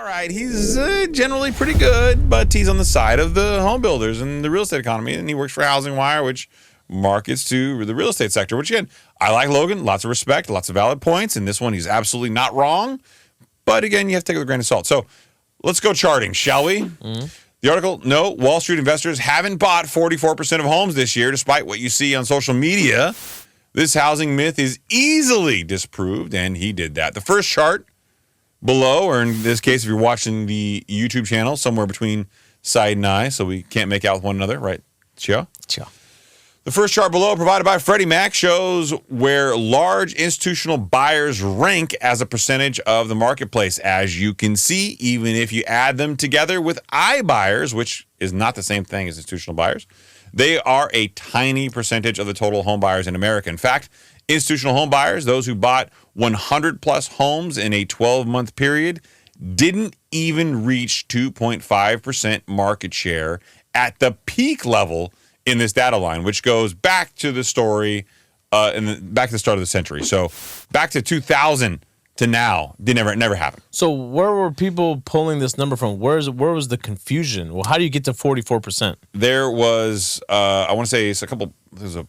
right. He's generally pretty good, but he's on the side of the home builders and the real estate economy, and he works for Housing Wire, which markets to the real estate sector, which, again, I like Logan. Lots of respect, lots of valid points. In this one, he's absolutely not wrong. But, again, you have to take it with a grain of salt. So let's go charting, shall we? Mm-hmm. The article, no, Wall Street investors haven't bought 44% of homes this year, despite what you see on social media. This housing myth is easily disproved, and he did that. The first chart below, or in this case, if you're watching the YouTube channel, somewhere between Saied and I, so we can't make out with one another, right, Chia? Chia. The first chart below, provided by Freddie Mac, shows where large institutional buyers rank as a percentage of the marketplace. As you can see, even if you add them together with iBuyers, which is not the same thing as institutional buyers, they are a tiny percentage of the total home buyers in America. In fact, institutional home buyers, those who bought 100-plus homes in a 12-month period, didn't even reach 2.5% market share at the peak level in this data line, which goes back to the story, back to the start of the century. So back to 2000 to now, it never happened. So where were people pulling this number from? Where was the confusion? Well, how do you get to 44%? There was, I want to say it's there's a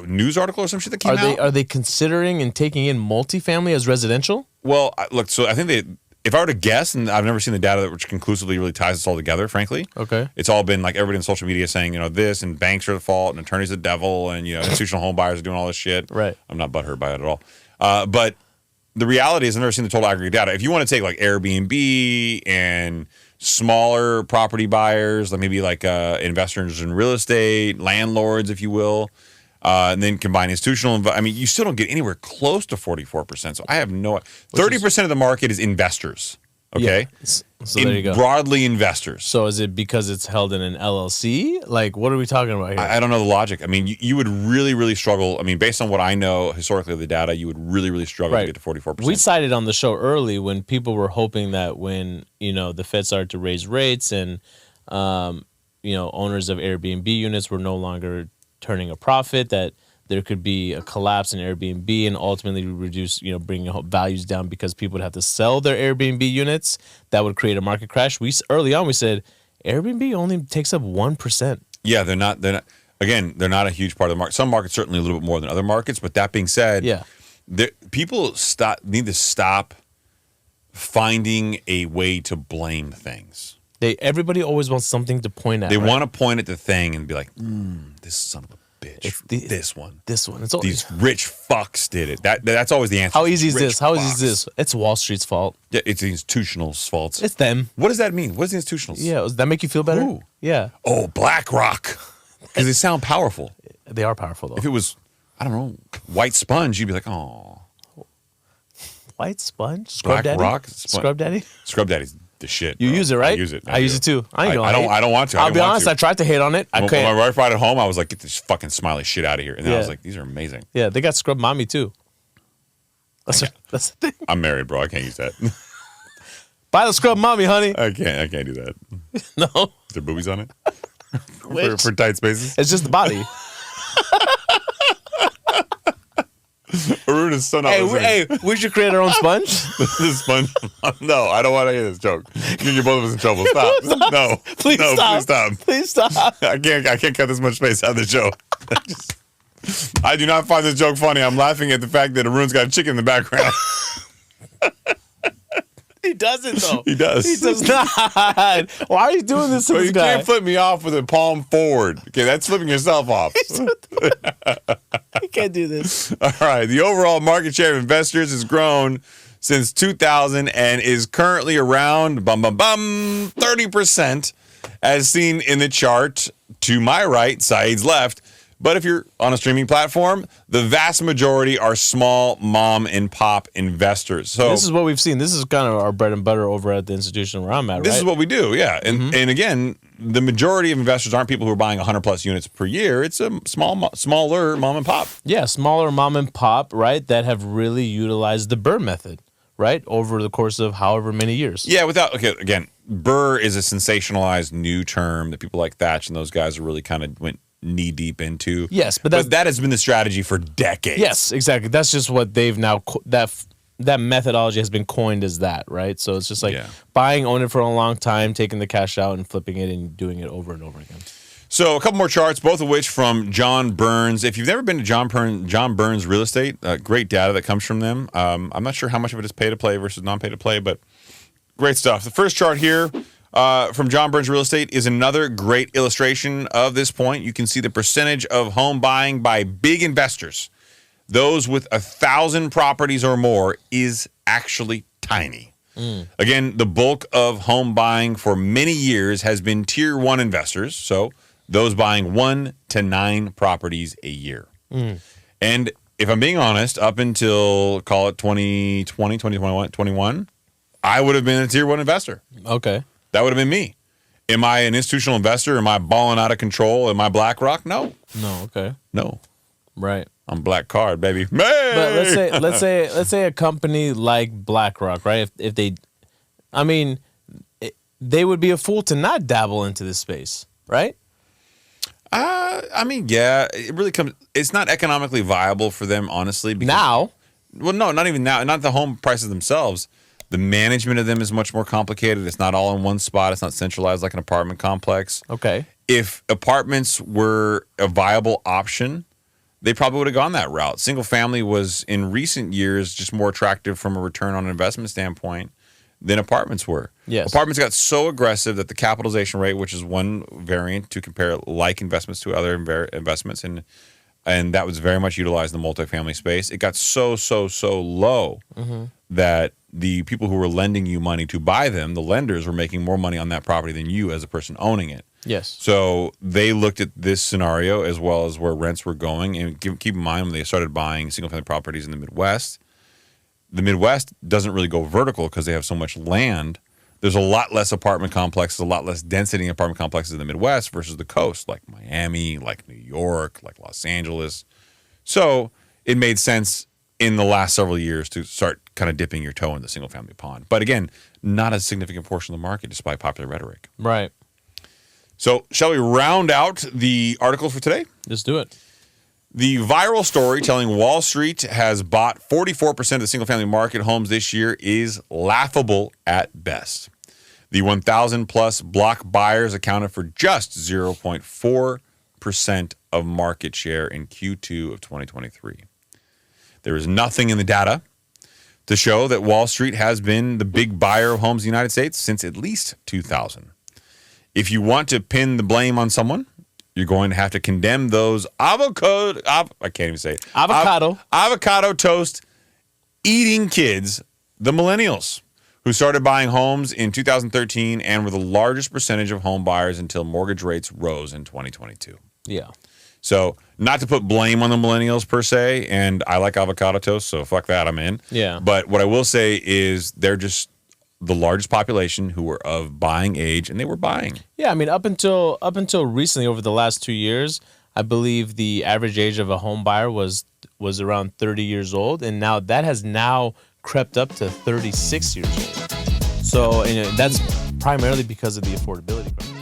news article or some shit that came out. Are they considering and taking in multifamily as residential? Well, look, so I think if I were to guess, and I've never seen the data which conclusively really ties this all together, frankly. Okay. It's all been like everybody in social media saying, this, and banks are the fault, and attorneys the devil, and, institutional home buyers are doing all this shit. Right. I'm not butthurt by it at all. But the reality is I've never seen the total aggregate data. If you want to take like Airbnb and smaller property buyers, like maybe like investors in real estate, landlords, if you will, and then combine institutional, you still don't get anywhere close to 44%. So I have 30% of the market is investors. Okay. Yeah. So there you go. Broadly investors. So is it because it's held in an LLC? Like, what are we talking about here? I don't know the logic. You would really, really struggle. Based on what I know historically of the data, you would really, really struggle to get to 44%. We cited on the show early when people were hoping that when, the Fed started to raise rates and, owners of Airbnb units were no longer turning a profit, that there could be a collapse in Airbnb and ultimately reduce, bringing values down because people would have to sell their Airbnb units. That would create a market crash. Early on we said Airbnb only takes up 1%. Yeah, they're not a huge part of the market. Some markets certainly a little bit more than other markets, but that being said, people need to stop finding a way to blame things. Everybody always wants something to point at. They want to point at the thing and be like, this son of a bitch. This one. These rich fucks did it. That's always the answer. How easy is this? How easy is this? It's Wall Street's fault. Yeah, it's the institutional's fault. It's them. What does that mean? What is the institutional's? Yeah, does that make you feel better? Who? Yeah. Oh, BlackRock. Because they sound powerful. They are powerful, though. If it was, I don't know, White Sponge, you'd be like, oh. White Sponge? Scrub BlackRock? Daddy? Scrub Daddy? Scrub Daddy's the shit. You use it, right? I use it. I use it too. I don't want to. I'll be honest, I tried to hate on it. I couldn't. When my wife brought it home, I was like, get this fucking smiley shit out of here. And then I was like, these are amazing. Yeah, they got Scrub Mommy too. That's the thing. I'm married, bro. I can't use that. Buy the Scrub Mommy, honey. I can't do that. No. Is there boobies on it? for tight spaces? It's just the body. Arun is so not listening. We should create our own sponge. The sponge? No, I don't want to hear this joke. You get both of us in trouble. Stop. No. Please stop. Please stop. I can't cut this much space out of the show. I do not find this joke funny. I'm laughing at the fact that Arun's got a chicken in the background. He doesn't, though. He does. He does not. Why are you doing this to this guy? You can't flip me off with a palm forward. Okay, that's flipping yourself off. You can't do this. All right. The overall market share of investors has grown since 2000 and is currently around 30%, as seen in the chart to my right, Saeed's left. But if you're on a streaming platform, the vast majority are small mom and pop investors. So this is what we've seen. This is kind of our bread and butter over at the institution where I'm at, right? This is what we do, yeah. And again, the majority of investors aren't people who are buying 100+ units per year. It's a smaller mom and pop. Yeah, smaller mom and pop, right, that have really utilized the Burr method, right, over the course of however many years. Yeah, again, Burr is a sensationalized new term that people like Thatch and those guys are really kind of went knee deep into. Yes, but that has been the strategy for decades. Yes, exactly. That's just what they've now that methodology has been coined as that, right? So it's just like Yeah. buying, owning it for a long time, taking the cash out and flipping it and doing it over and over again. So a couple more charts, both of which from John Burns. If you've never been to John Burns Real Estate, great data that comes from them. I'm not sure how much of it is pay to play versus non-pay to play, but great stuff. The first chart here from John Burns Real Estate is another great illustration of this point. You can see the percentage of home buying by big investors. Those with 1,000 properties or more is actually tiny. Again, the bulk of home buying for many years has been tier one investors, so those buying 1 to 9 properties a year. And if I'm being honest, up until, call it 2020, 2021, I would have been a tier one investor. Okay. That would have been me. Am I an institutional investor? Am I balling out of control? Am I BlackRock? No. No. Okay. No. Right. I'm Black Card, baby. Hey! But let's say a company like BlackRock, right? If they, I mean, they would be a fool to not dabble into this space, right? I mean, yeah, it really comes. It's not economically viable for them, honestly. Because, Now, well, no, not even now. Not the home prices themselves. The management of them is much more complicated. It's not all in one spot. It's not centralized like an apartment complex. okay. If apartments were a viable option, they probably would have gone that route. Single family was in recent years just more attractive from a return on investment standpoint than apartments were. Yes. Apartments got so aggressive that the capitalization rate, which is one variant to compare like investments to other investments, and that was very much utilized in the multifamily space. It got so low that the people who were lending you money to buy them, the lenders, were making more money on that property than you as a person owning it. Yes. So they looked at this scenario as well as where rents were going. And keep in mind, when they started buying single-family properties in the Midwest doesn't really go vertical because they have so much land. There's a lot less apartment complexes, a lot less density in apartment complexes in the Midwest versus the coast, like Miami, like New York, like Los Angeles. So it made sense in the last several years to start kind of dipping your toe in the single-family pond. But again, not a significant portion of the market despite popular rhetoric. Right. So shall we round out the article for today? Let's do it. The viral story telling Wall Street has bought 44% of the single-family market homes this year is laughable at best. The 1,000-plus block buyers accounted for just 0.4% of market share in Q2 of 2023. There is nothing in the data to show that Wall Street has been the big buyer of homes in the United States since at least 2000. If you want to pin the blame on someone, you're going to have to condemn those avocado toast eating kids, the millennials, who started buying homes in 2013 and were the largest percentage of home buyers until mortgage rates rose in 2022. Yeah. So not to put blame on the millennials per se, and I like avocado toast, so fuck that, I'm in. Yeah. But what I will say is they're just the largest population who were of buying age, and they were buying. Yeah, I mean, up until recently, over the last 2 years, I believe the average age of a home buyer was around 30 years old, and now that has now crept up to 36 years old. So, and that's primarily because of the affordability problem.